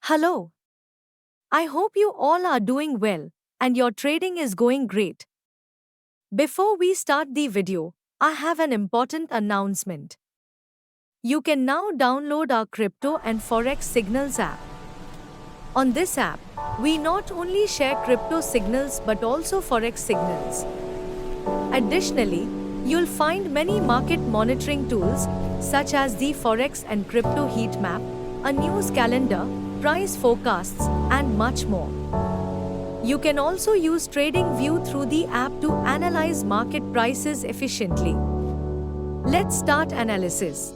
Hello. I hope you all are doing well and your trading is going great. Before we start the video, I have an important announcement. You can now download our crypto and forex signals app. On this app, we not only share crypto signals but also forex signals. Additionally, you'll find many market monitoring tools such as the forex and crypto heat map, a news calendar, price forecasts, and much more. You can also use TradingView through the app to analyze market prices efficiently. Let's start analysis.